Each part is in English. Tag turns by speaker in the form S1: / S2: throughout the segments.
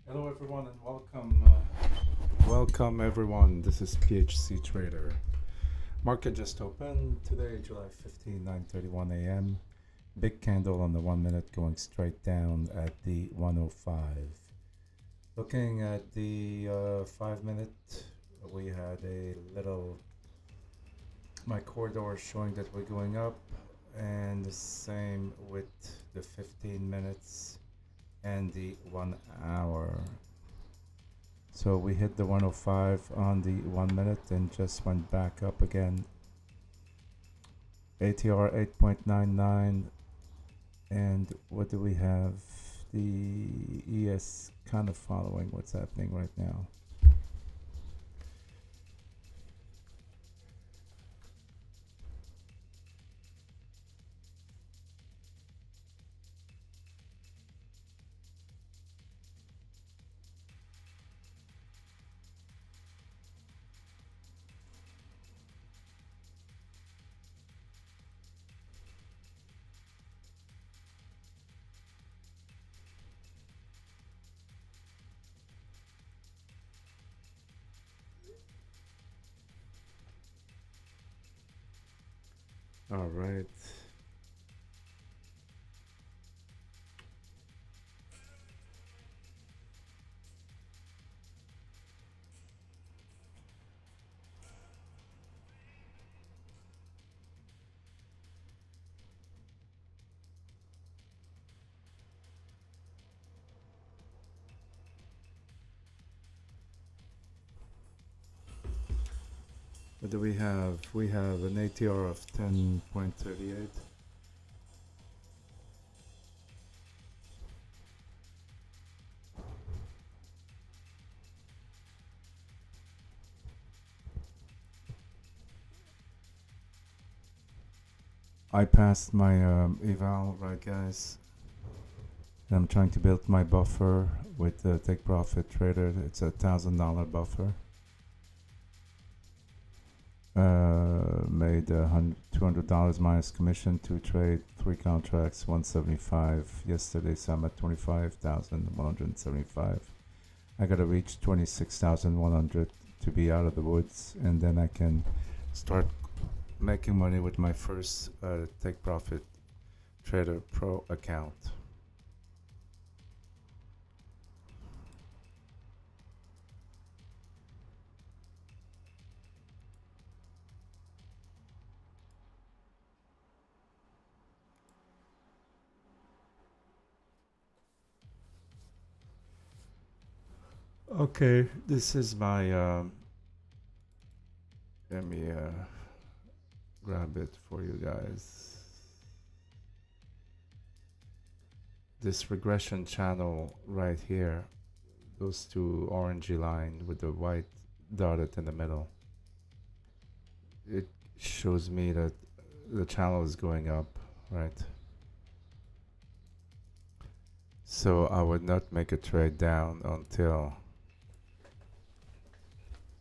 S1: Hello everyone and welcome everyone. This is PHC Trader. Market just opened today, July 15, 9:31 a.m. Big candle on the 1 minute going straight down at the 105. Looking at the 5 minute, we had a little my corridor showing that we're going up, and the same with the 15 minutes and the 1 hour. So we hit the 105 on the 1 minute and just went back up again. ATR 8.99. And what do we have? The ES kind of following what's happening right now. All right. What do we have? We have an ATR of 10.38. I passed my eval, right guys? I'm trying to build my buffer with the take profit trader. It's $1,000 buffer. Made $200 minus commission, 2 trade, 3 contracts, 175 yesterday, so I'm at 25,175. I gotta reach 26,100 to be out of the woods, and then I can start making money with my first take profit trader pro account. Okay, this is my let me grab it for you guys. This regression channel right here, those two orangey line with the white dotted in the middle, it shows me that the channel is going up, right? So I would not make a trade down until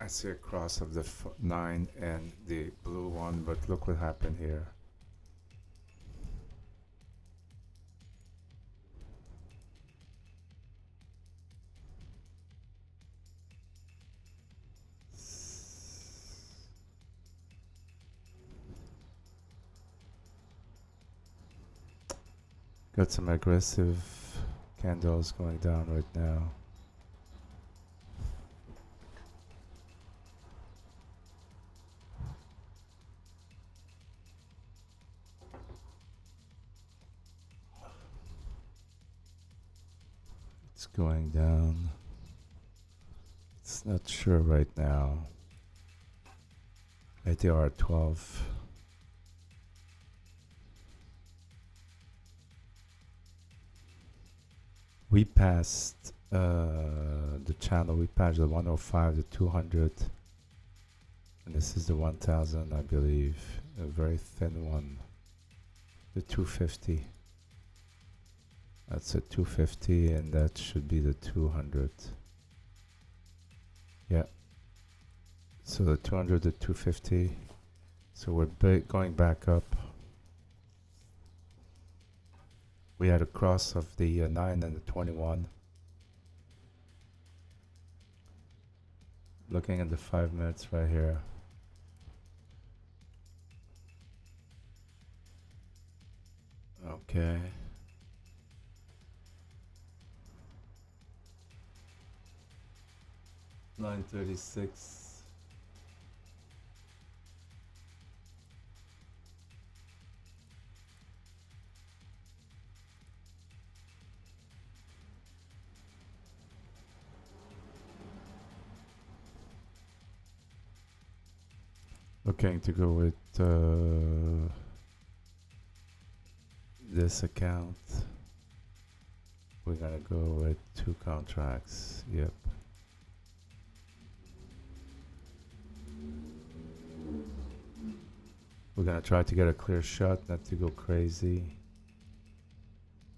S1: I see a cross of the 9 and the blue one, but look what happened here. Got some aggressive candles going down right now. It's going down. It's not sure right now. ATR 12. We passed the channel. We passed the 105, the 200, and this is the 1000, I believe. A very thin one. The 250. That's a 250, and that should be the 200. Yeah. So the 200, the 250. So we're going back up. We had a cross of the 9 and the 21. Looking at the 5 minutes right here. Okay. $9.36. Looking to go with this account. We're gonna go with 2 contracts. Yep. We're gonna try to get a clear shot, not to go crazy.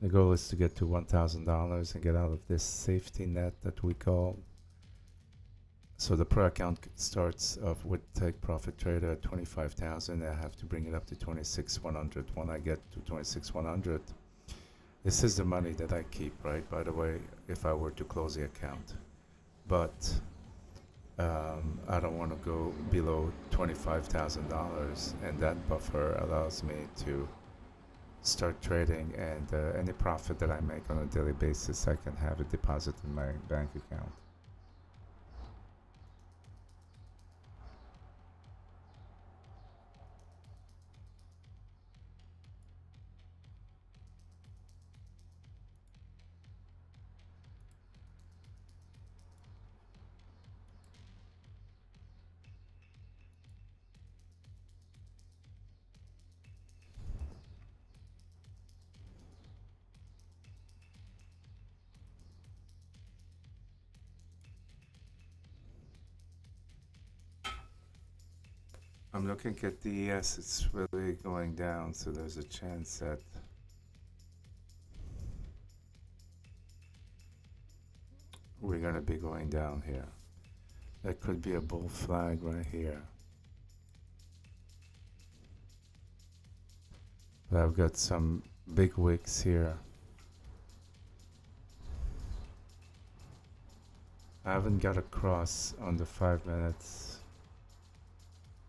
S1: The goal is to get to $1,000 and get out of this safety net that we call. So the pro account starts off with take profit trader at 25,000. I have to bring it up to 26,100. When I get to 26,100, this is the money that I keep, right? By the way, if I were to close the account, but I don't want to go below $25,000, and that buffer allows me to start trading, and any profit that I make on a daily basis, I can have it deposited in my bank account. I'm looking at the ES, it's really going down, so there's a chance that we're gonna be going down here. That could be a bull flag right here. But I've got some big wicks here. I haven't got a cross on the 5 minutes.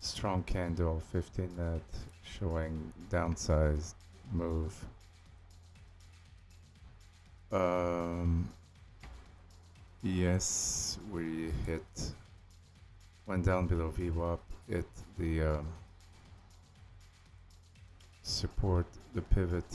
S1: Strong candle, 15 minute, showing downsized move. Yes, we went down below VWAP, hit the support, the pivot.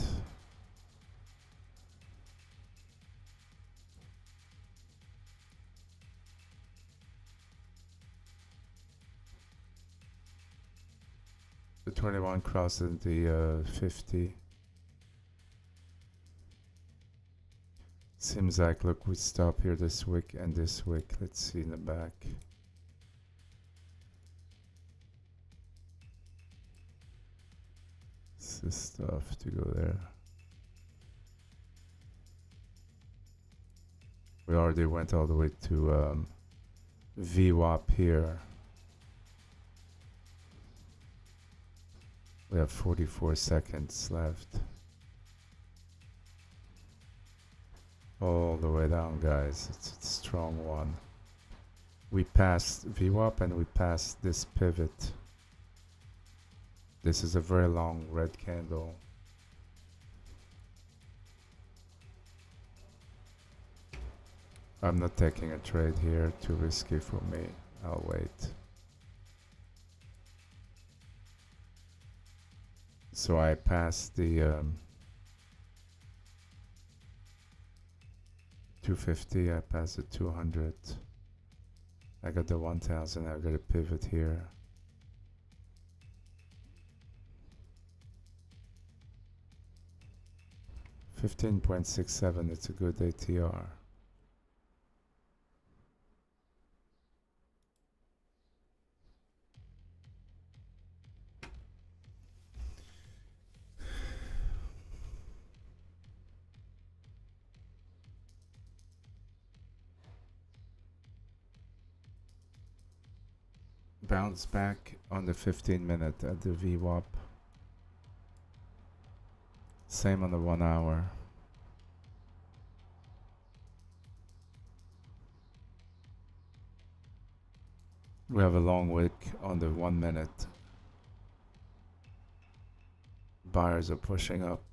S1: The 21 crosses the 50. Seems like, look, we stop here this wick and this wick. Let's see in the back. This is tough to go there. We already went all the way to VWAP here. We have 44 seconds left. All the way down, guys. It's a strong one. We passed VWAP and we passed this pivot. This is a very long red candle. I'm not taking a trade here, too risky for me. I'll wait. So I passed the 250, I passed the 200. I got the 1000, I've got a pivot here. $15.67, it's a good ATR. Bounce back on the 15 minute at the VWAP. Same on the 1 hour. We have a long wick on the 1 minute. Buyers are pushing up.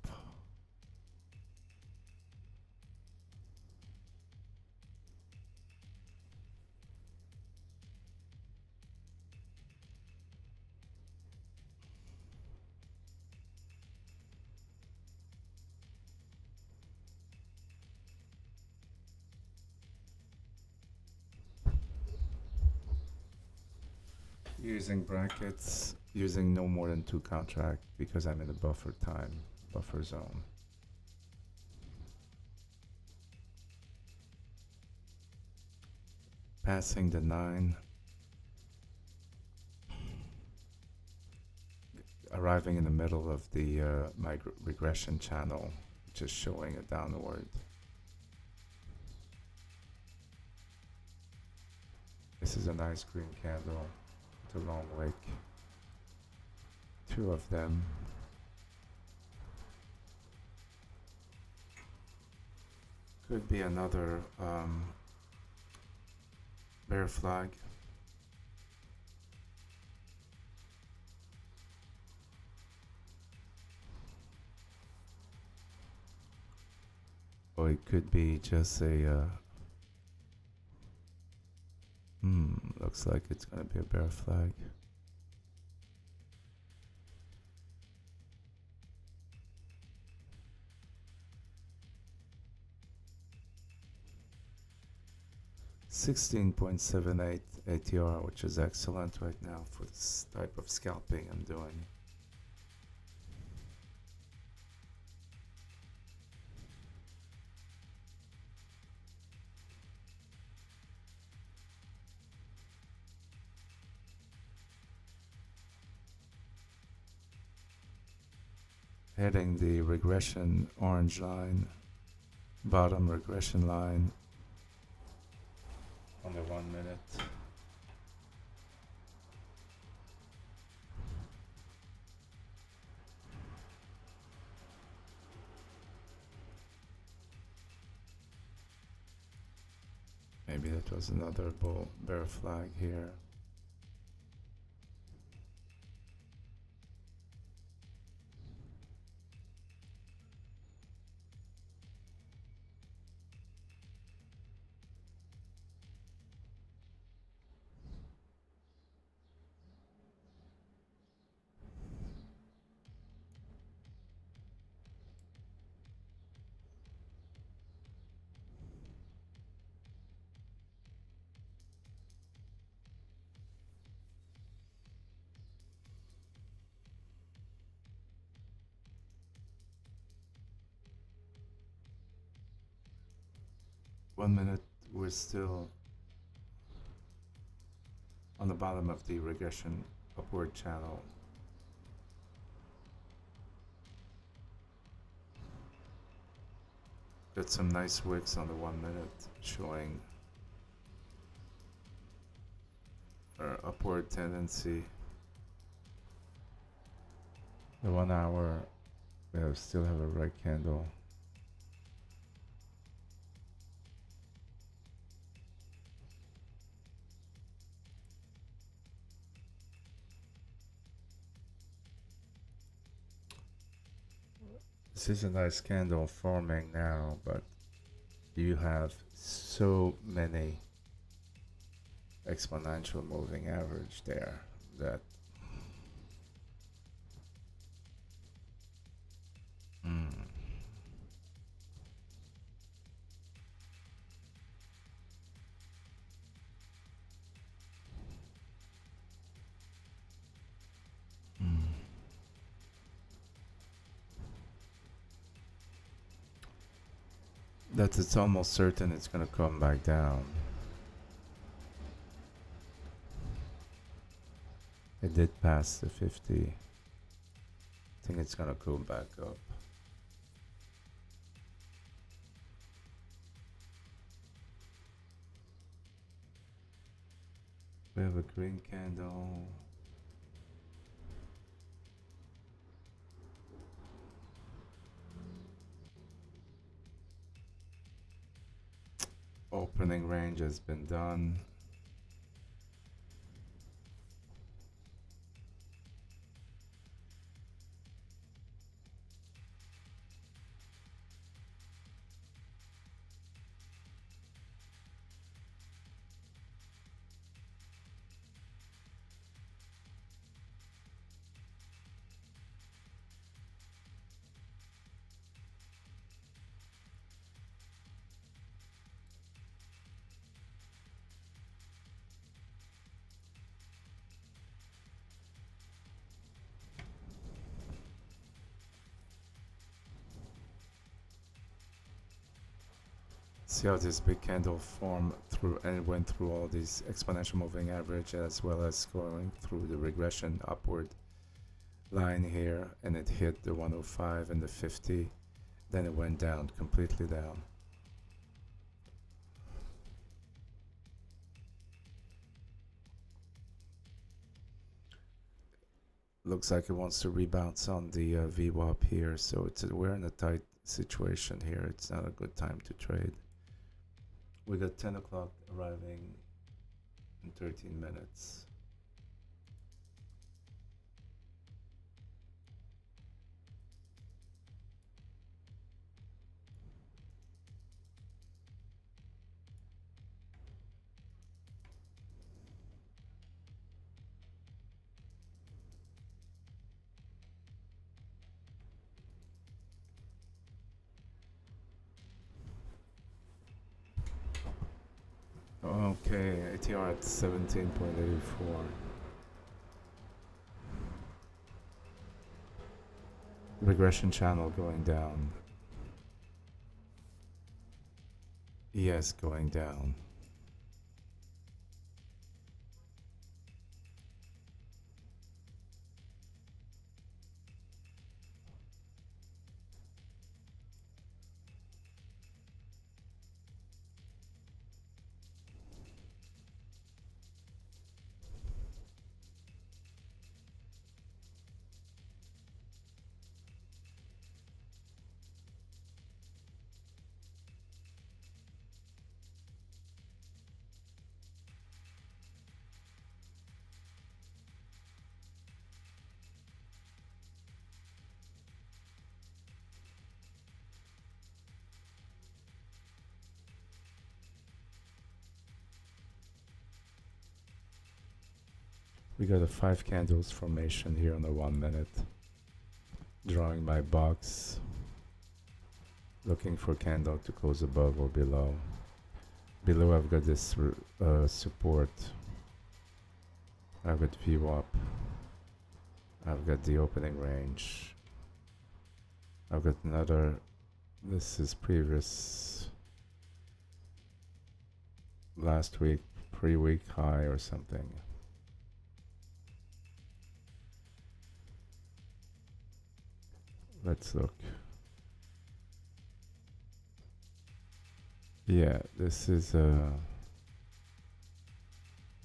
S1: Using brackets, using no more than 2 contract because I'm in the buffer time, buffer zone. Passing the 9. Arriving in the middle of the regression channel, just showing a downward. This is a nice green candle. The long wick, 2 of them. Could be another bear flag. Or it could be just a looks like it's gonna be a bear flag. $16.78 ATR, which is excellent right now for this type of scalping I'm doing. Heading the regression orange line, bottom regression line on the 1 minute. Maybe that was another bear flag here. One minute, we're still on the bottom of the regression upward channel. Got some nice wicks on the 1 minute showing our upward tendency. The 1 hour, we still have a red candle. This is a nice candle forming now, but you have so many exponential moving average there that that it's almost certain it's going to come back down. It did pass the 50. I think it's going to go back up. We have a green candle. Opening range has been done. See how this big candle formed through and went through all these exponential moving average, as well as going through the regression upward line here, and it hit the 105 and the 50. Then it went down, completely down. Looks like it wants to rebound on the VWAP here, so we're in a tight situation here. It's not a good time to trade. We got 10 o'clock arriving in 13 minutes. Okay, ATR at 17.84. Regression channel going down. ES going down. We got a 5 candles formation here on the 1 minute. Drawing my box. Looking for candle to close above or below. Below I've got this support. I've got VWAP. I've got the opening range. I've got another, this is previous last week, pre-week high or something. Let's look. Yeah, this is a,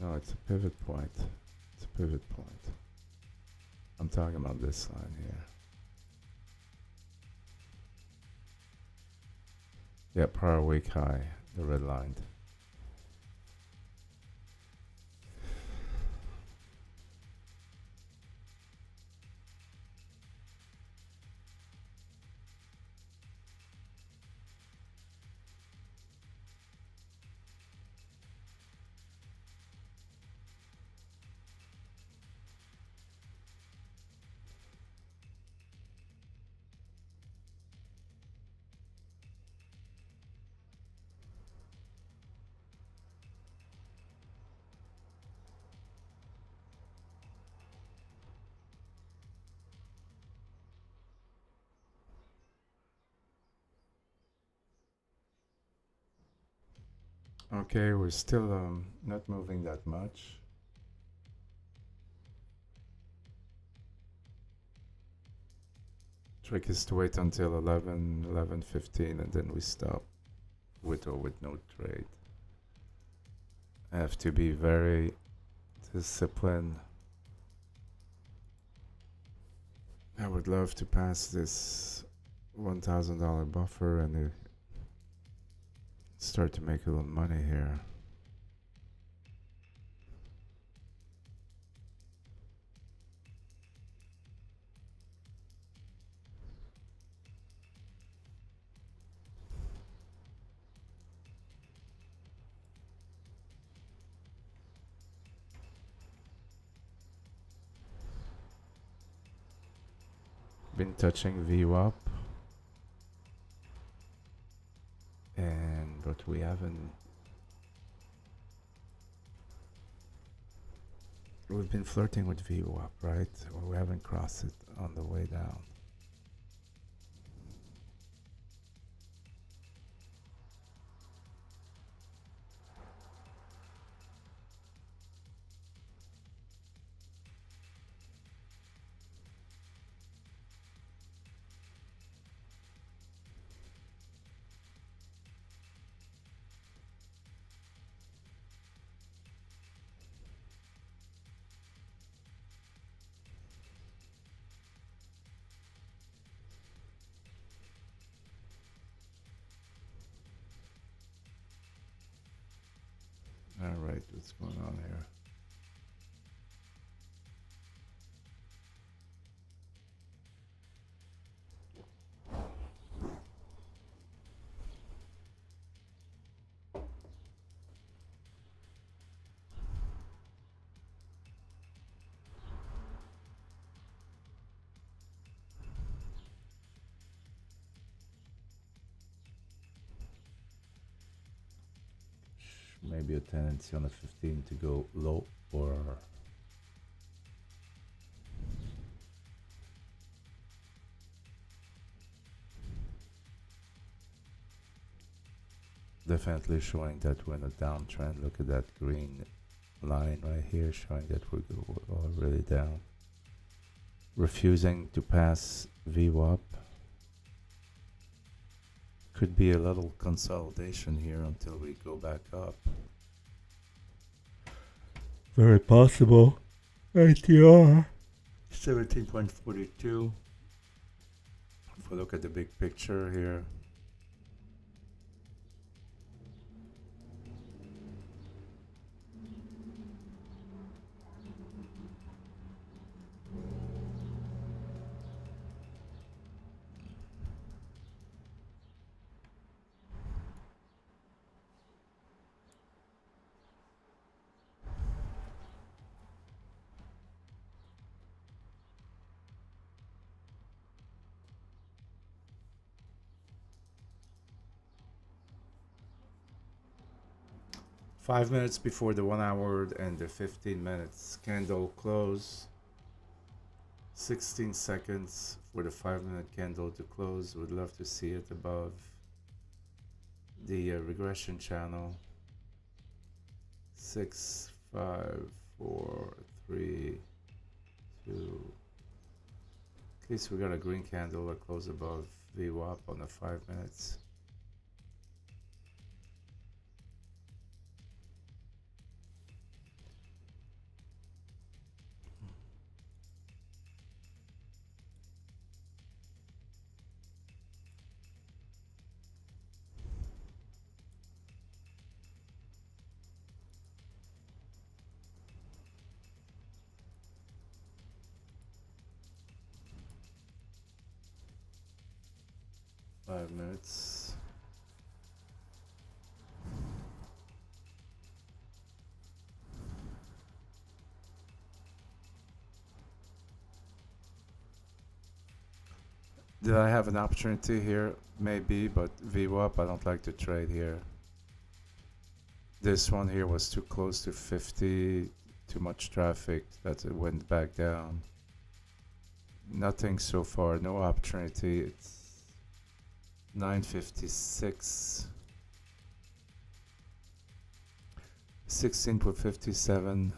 S1: no, it's a pivot point. It's a pivot point. I'm talking about this line here. Yeah, prior week high, the red line. Okay, we're still not moving that much. Trick is to wait until 11:15 and then we stop with or with no trade. I have to be very disciplined. I would love to pass this $1,000 buffer and start to make a little money here. Been touching VWAP, but we haven't. We've been flirting with VWAP, right? Or we haven't crossed it on the way down. All right, what's going on here? Maybe a tendency on the 15 to go low or definitely showing that we're in a downtrend. Look at that green line right here showing that we're really down. Refusing to pass VWAP. Could be a little consolidation here until we go back up. Very possible. ATR 17.42. If we look at the big picture here, five minutes before the 1 hour and the 15 minutes candle close. 16 seconds for the 5-minute candle to close. Would love to see it above the regression channel. 6, 5, 4, 3, 2. At least we got a green candle that close above VWAP on the 5 minutes. Five minutes. Did I have an opportunity here? Maybe, but VWAP, I don't like to trade here. This one here was too close to 50, too much traffic, that it went back down. Nothing so far, no opportunity. It's 9:56. 16.57.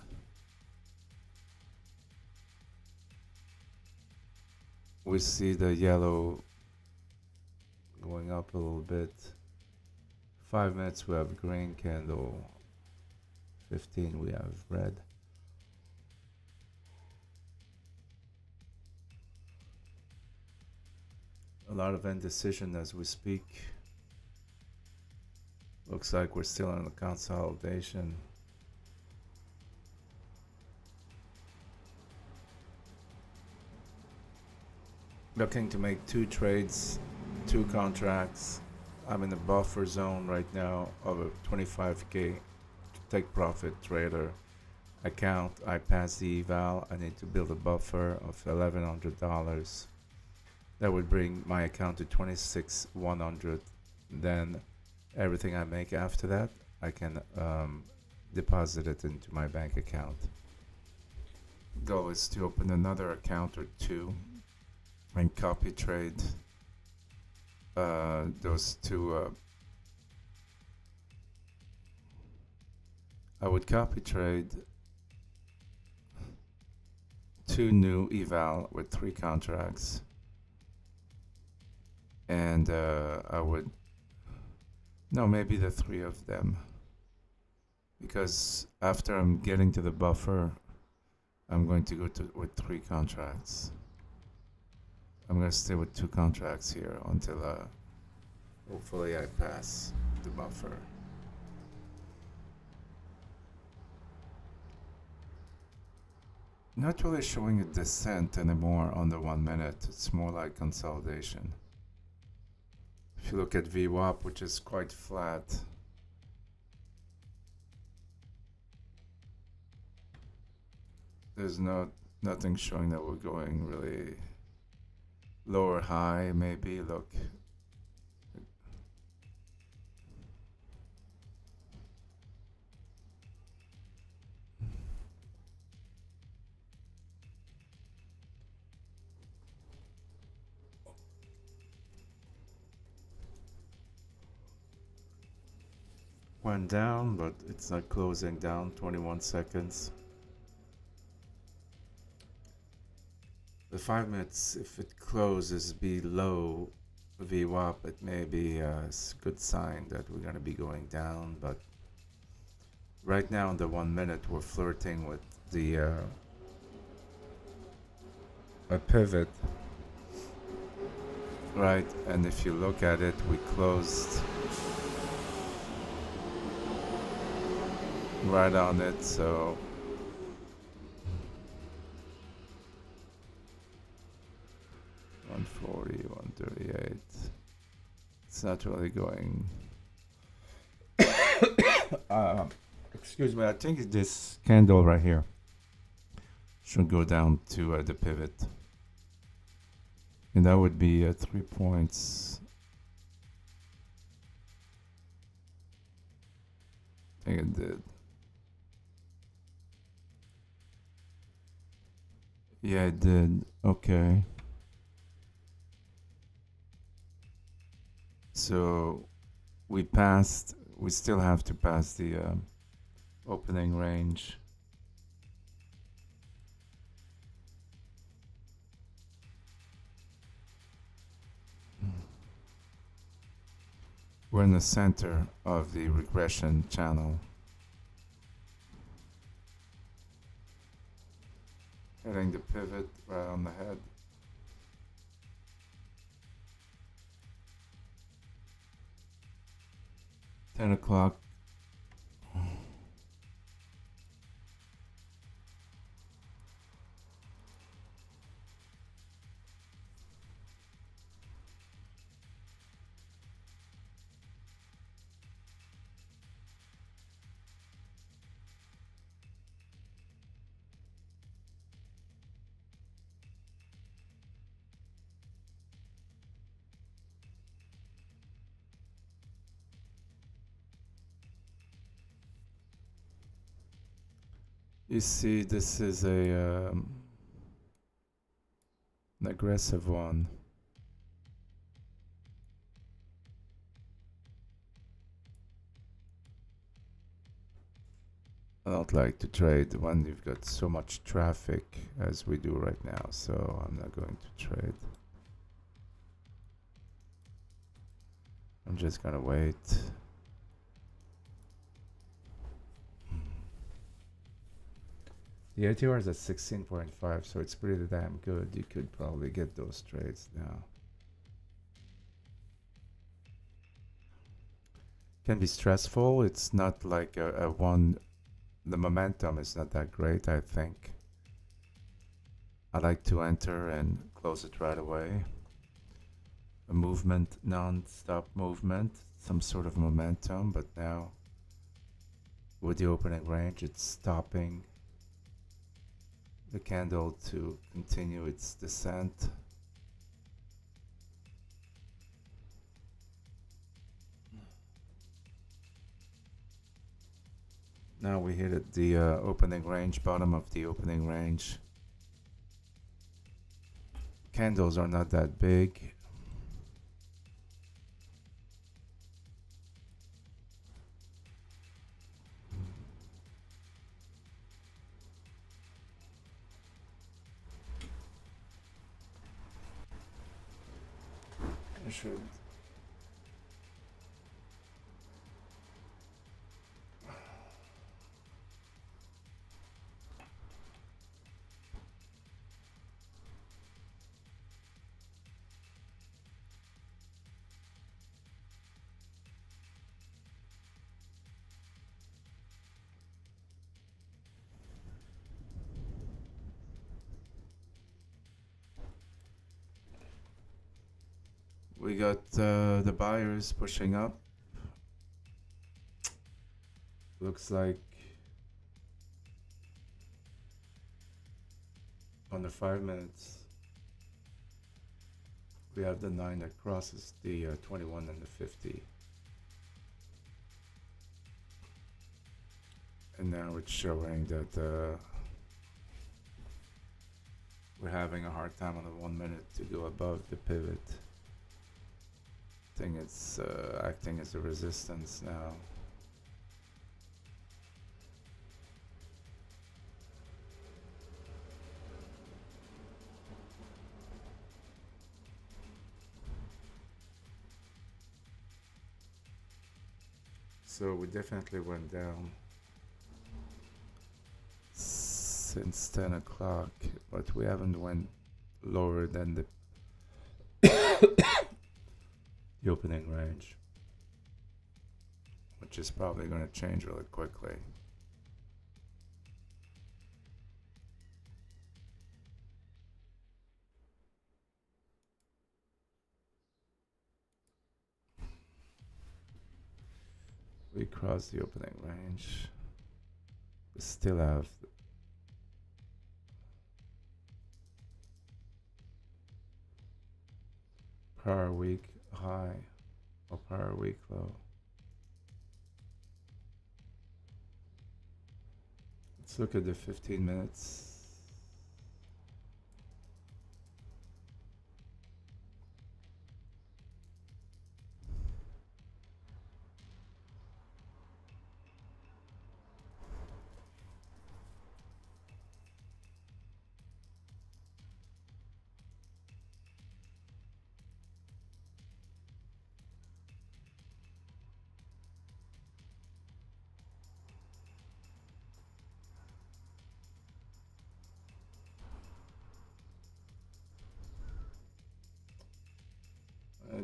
S1: We see the yellow going up a little bit. 5 minutes we have green candle. 15 we have red. A lot of indecision as we speak. Looks like we're still in a consolidation. Looking to make 2 trades, 2 contracts. I'm in the buffer zone right now of a 25k take profit trader account. I passed the eval. I need to build a buffer of $1,100. That would bring my account to 26,100. Then everything I make after that, I can deposit it into my bank account. Goal is to open another account or 2 and copy trade those 2. I would copy trade 2 new eval with 3 contracts, and I would maybe the 3 of them, because after I'm getting to the buffer, I'm going to go with 3 contracts. I'm going to stay with 2 contracts here until hopefully I pass the buffer. not really showing a descent anymore on the 1 minute. It's more like consolidation. If you look at VWAP, which is quite flat, there's nothing showing that we're going really lower high. Maybe look, went down, but it's not closing down. 21 seconds. The 5 minutes, if it closes below VWAP, it may be a good sign that we're going to be going down. But right now, in the 1 minute, we're flirting with the a pivot, right? And if you look at it, we closed right on it, so $140, $138. It's not really going. Excuse me. I think this candle right here should go down to the pivot, and that would be 3 points. I think it did. Yeah, it did. Okay. So we still have to pass the opening range. We're in the center of the regression channel. Hitting the pivot right on the head. $10. You see, this is an aggressive one. I don't like to trade when you've got so much traffic as we do right now, so I'm not going to trade. I'm just gonna wait. The ATR is at 16.5, so it's pretty damn good. You could probably get those trades now. Can be stressful. It's not like a one. The momentum is not that great, I think. I like to enter and close it right away. A movement, non-stop movement, some sort of momentum, but now with the opening range, it's stopping the candle to continue its descent. Now we hit at the opening range, bottom of the opening range. Candles are not that big. I should. we got the buyers pushing up. Looks like on the 5 minutes we have the 9 that crosses the 21 and the 50. And now it's showing that we're having a hard time on the 1 minute to go above the pivot. I think it's acting as a resistance now. So we definitely went down since 10 o'clock, but we haven't went lower than the the opening range, which is probably going to change really quickly. We crossed the opening range. We still have prior week high or prior week low. Let's look at the 15 minutes.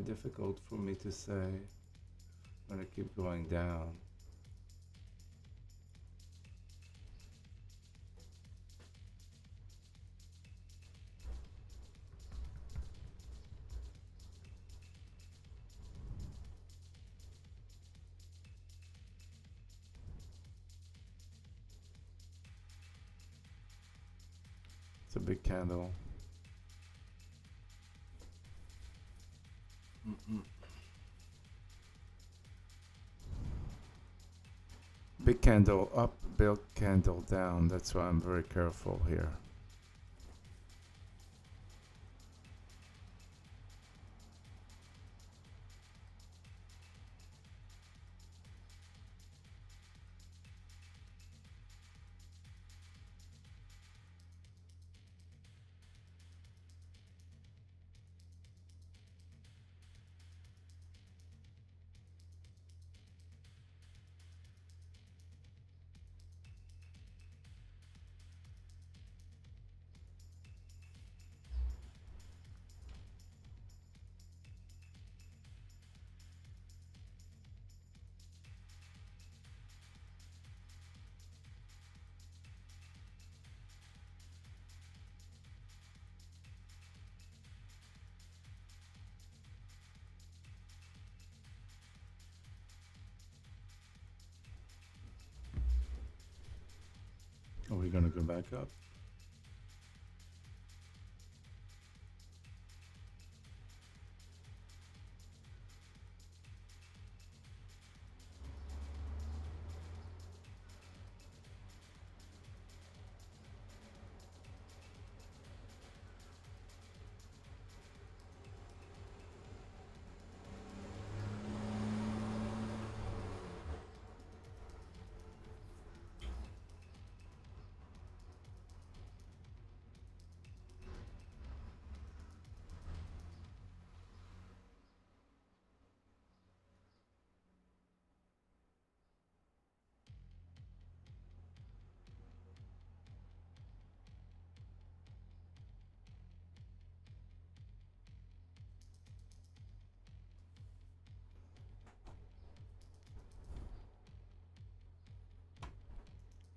S1: Difficult for me to say. I'm gonna keep going down. It's a big candle. Big candle up, big candle down. That's why I'm very careful here. Are we gonna go back up?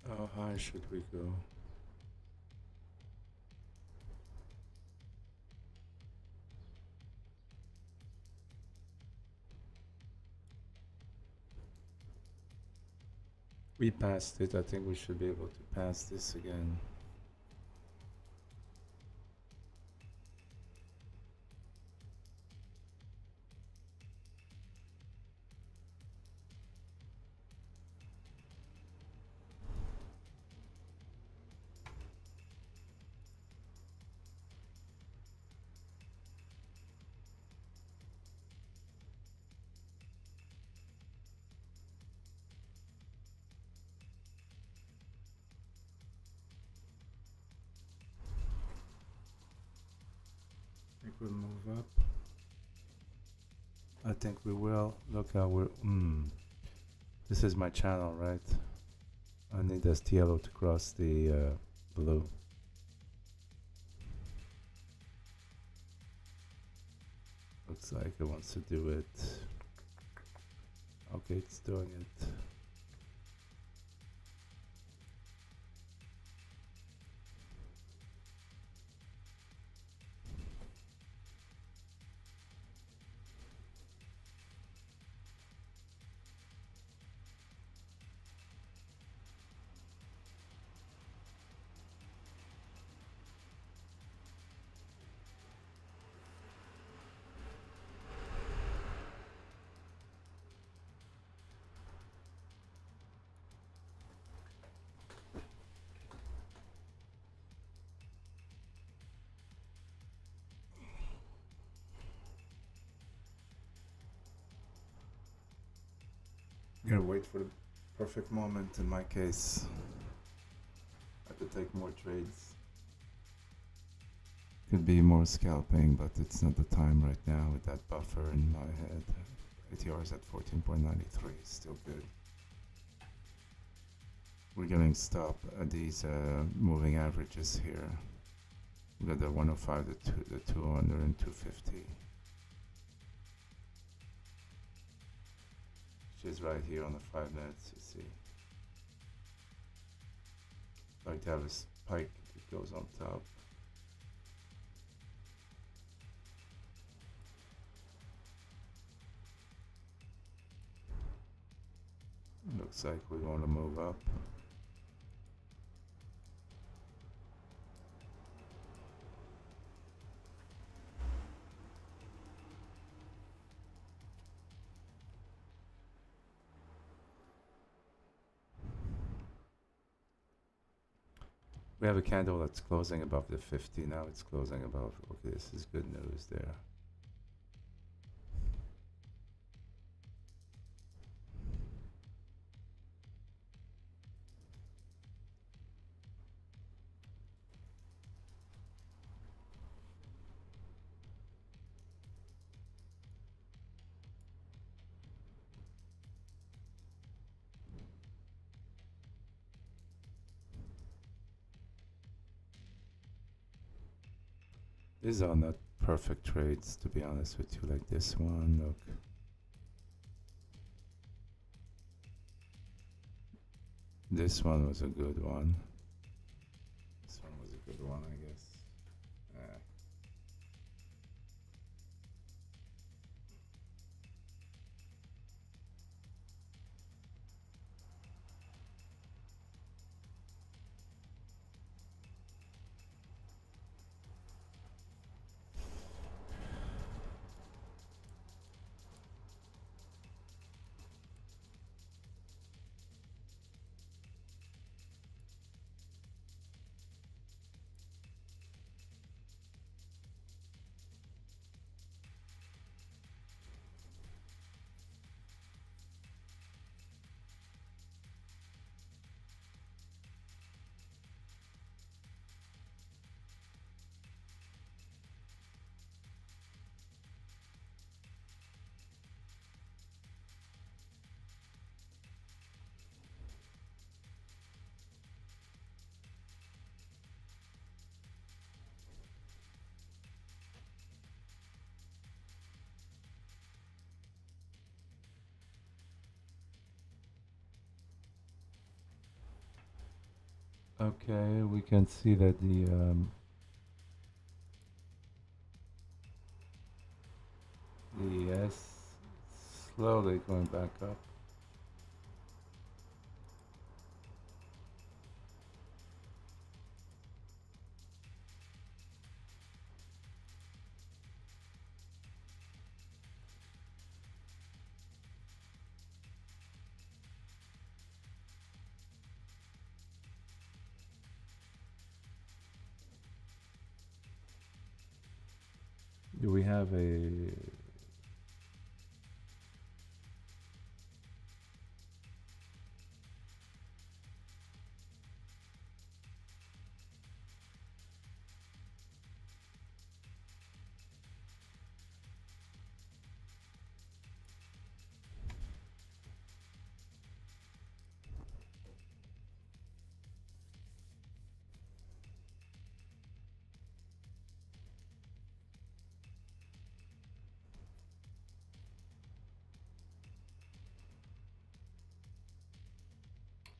S1: How high should we go? We passed it. I think we should be able to pass this again. I think we'll move up. I think we will. Look how we're... This is my channel, right? I need this yellow to cross the blue. Looks like it wants to do it. Okay, it's doing it. Gotta wait for the perfect moment in my case. I have to take more trades. Could be more scalping, but it's not the time right now with that buffer in my head. ATR is at 14.93, still good. We're getting stop at these moving averages here. We got the 105, the 200, and 250. Which is right here on the 5 minutes, you see. Like to have a spike that goes on top. Looks like we want to move up. We have a candle that's closing above the 50. Now it's closing above. Okay, this is good news there. These are not perfect trades, to be honest with you, like this one, look. This one was a good one. This one was a good one, I guess. Okay, we can see that the S slowly going back up. Do we have a...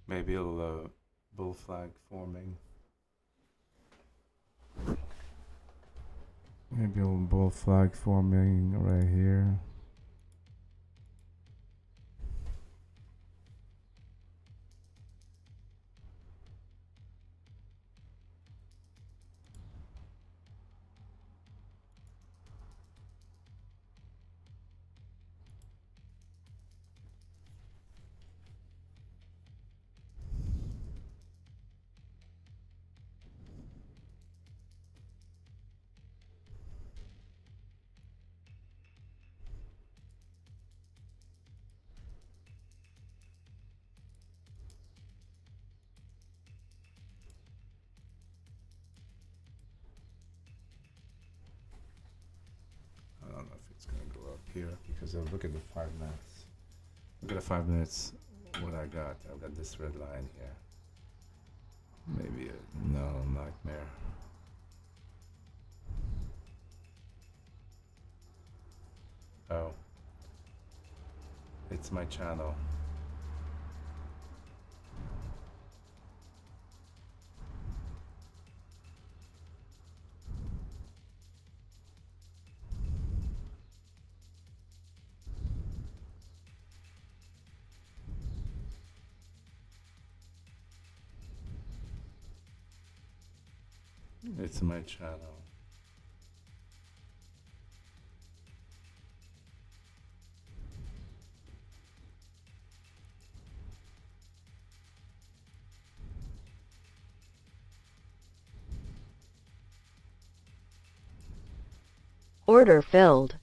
S1: Maybe a bull flag forming. Maybe a bull flag forming right here. I don't know if it's gonna go up here because I'll look at the 5 minutes. Look at the 5 minutes. What I got? I've got this red line here. Maybe a nightmare. Oh, it's my channel. It's my channel.
S2: Order filled.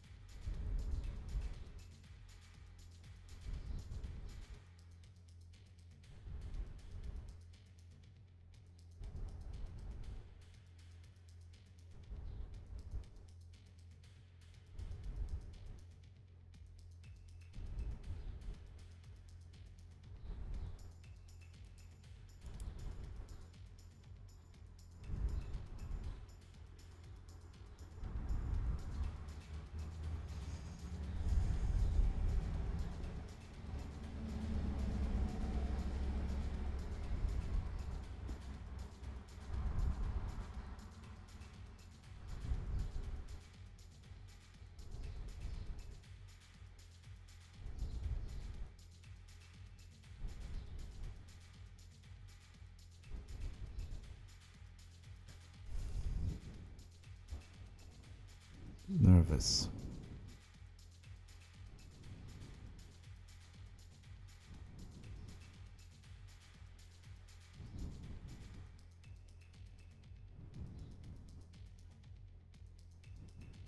S1: Nervous.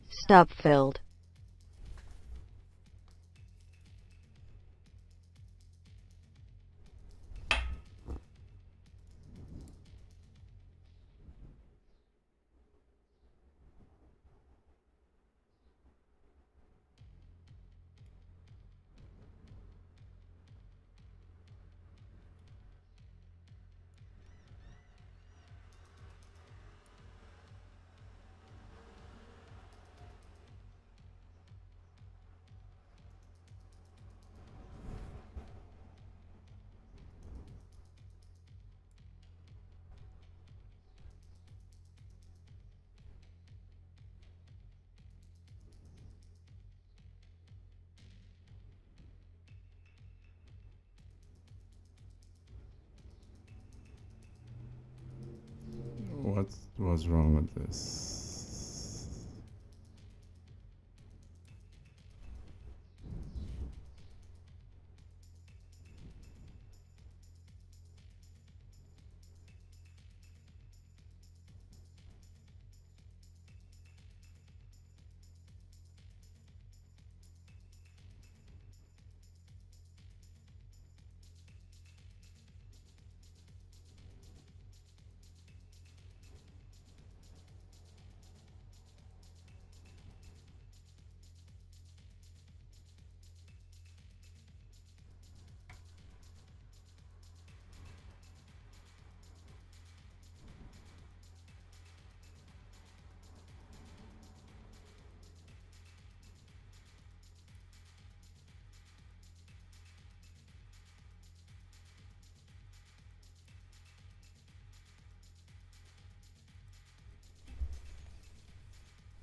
S2: Stop filled.
S1: What was wrong with this?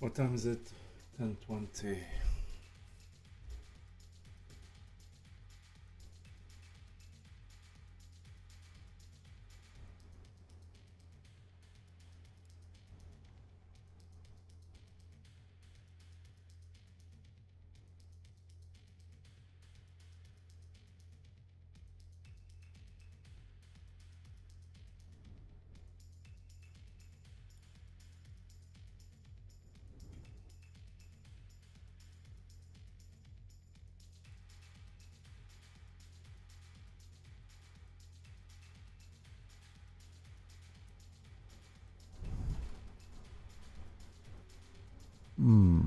S1: What time is it? 10:20. Hmm.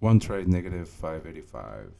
S1: One trade negative 585.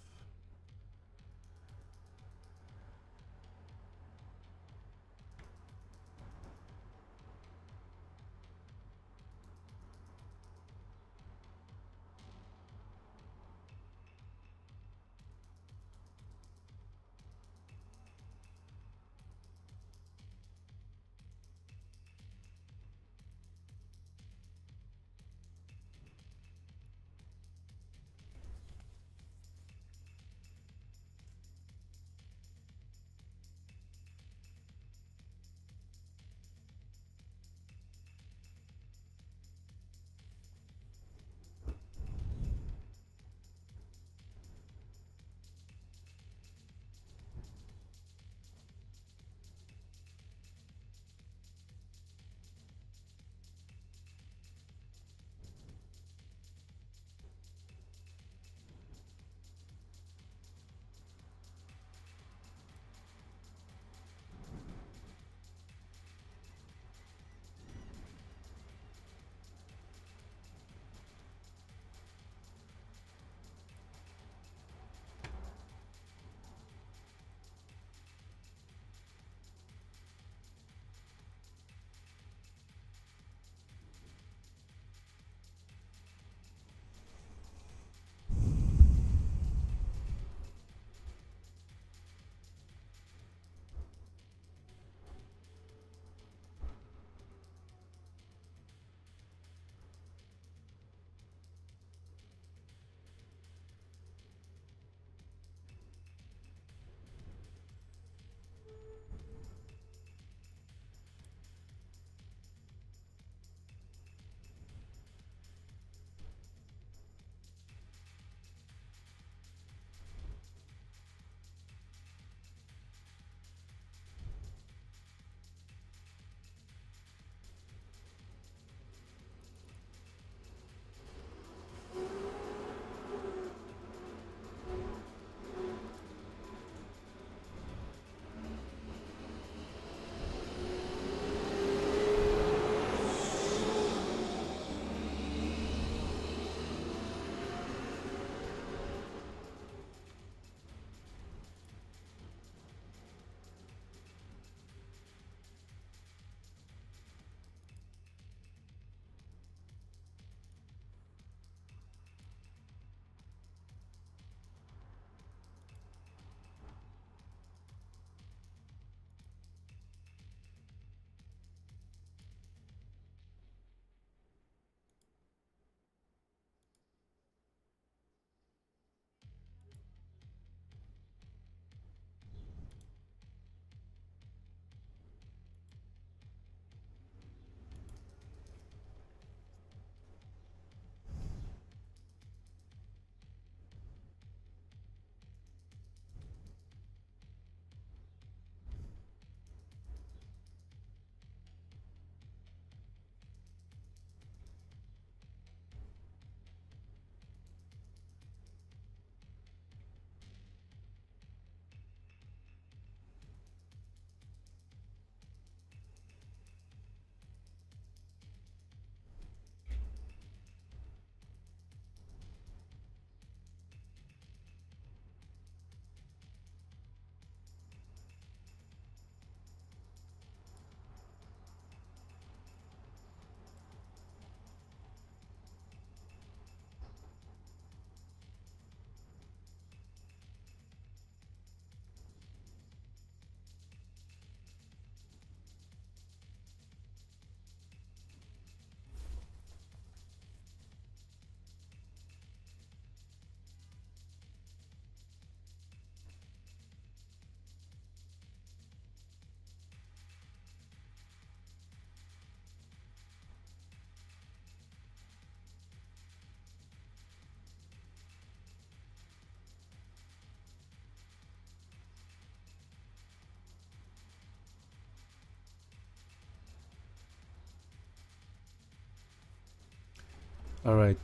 S1: All right.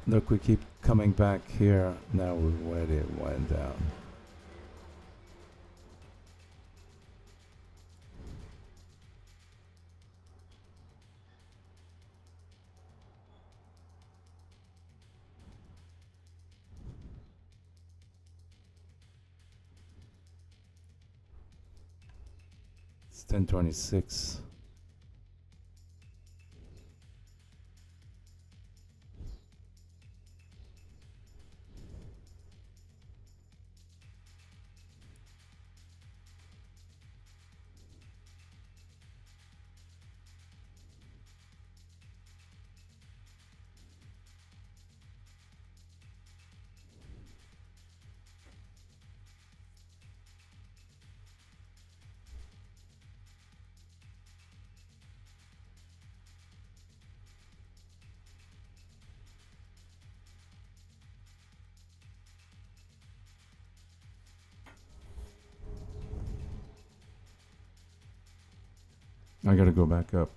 S1: Look, we keep coming back here. Now where it went down. It's 10:26. I gotta go back up.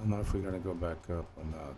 S1: I don't know if we're gonna go back up or not.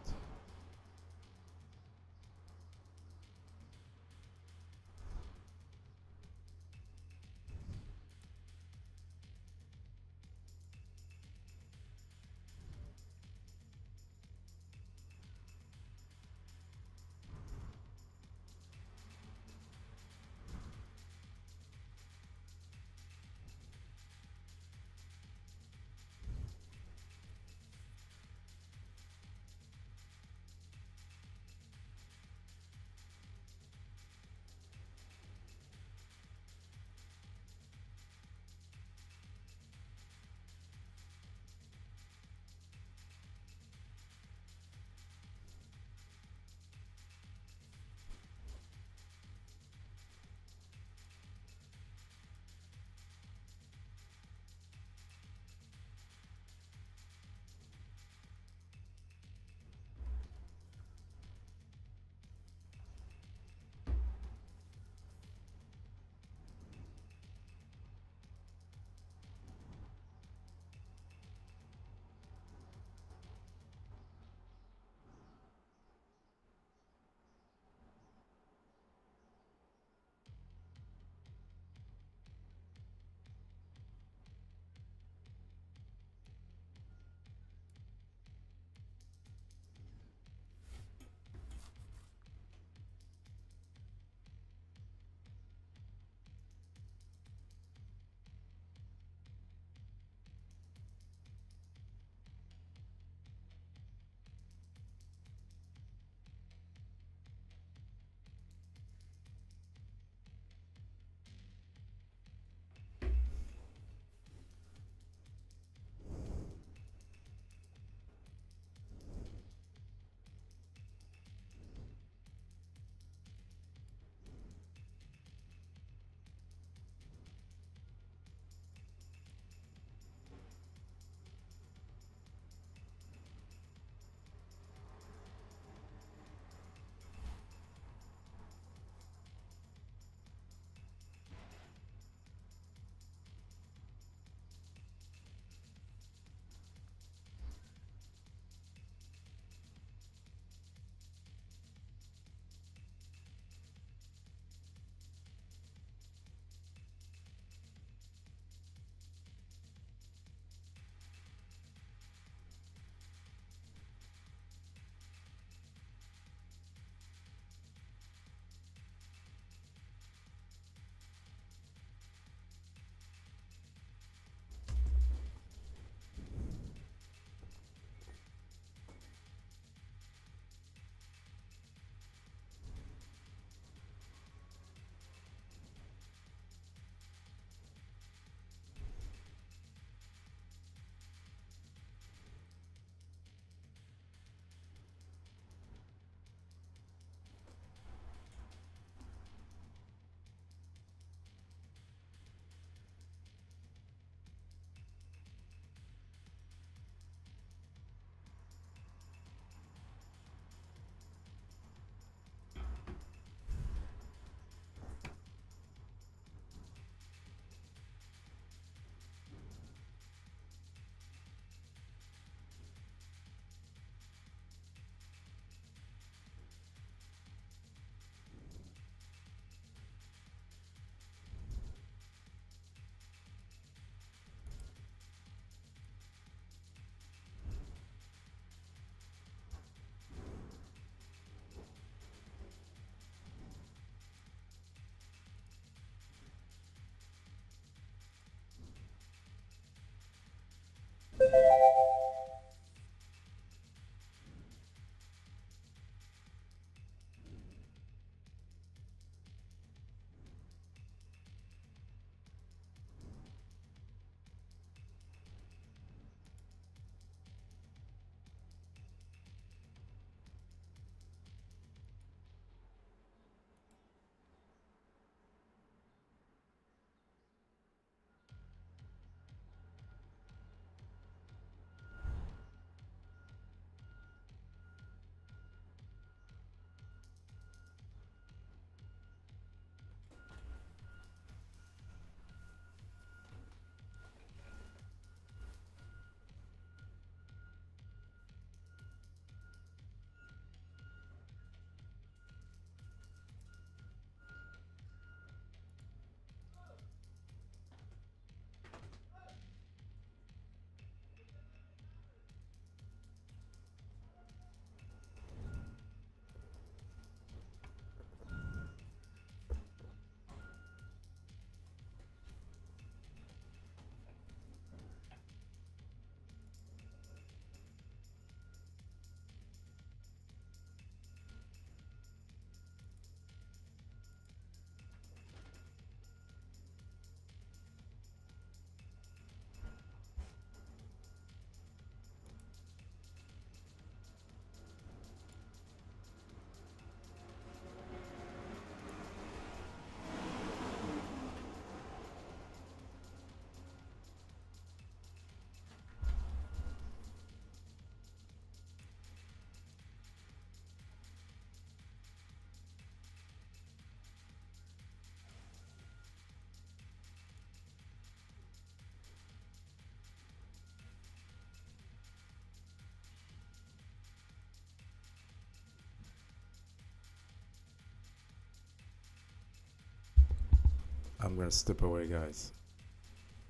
S1: I'm gonna step away, guys,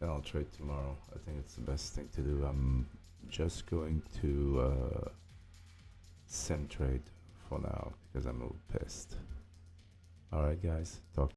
S1: and I'll trade tomorrow. I think it's the best thing to do. I'm just going to sim trade for now because I'm a little pissed. Alright guys, talk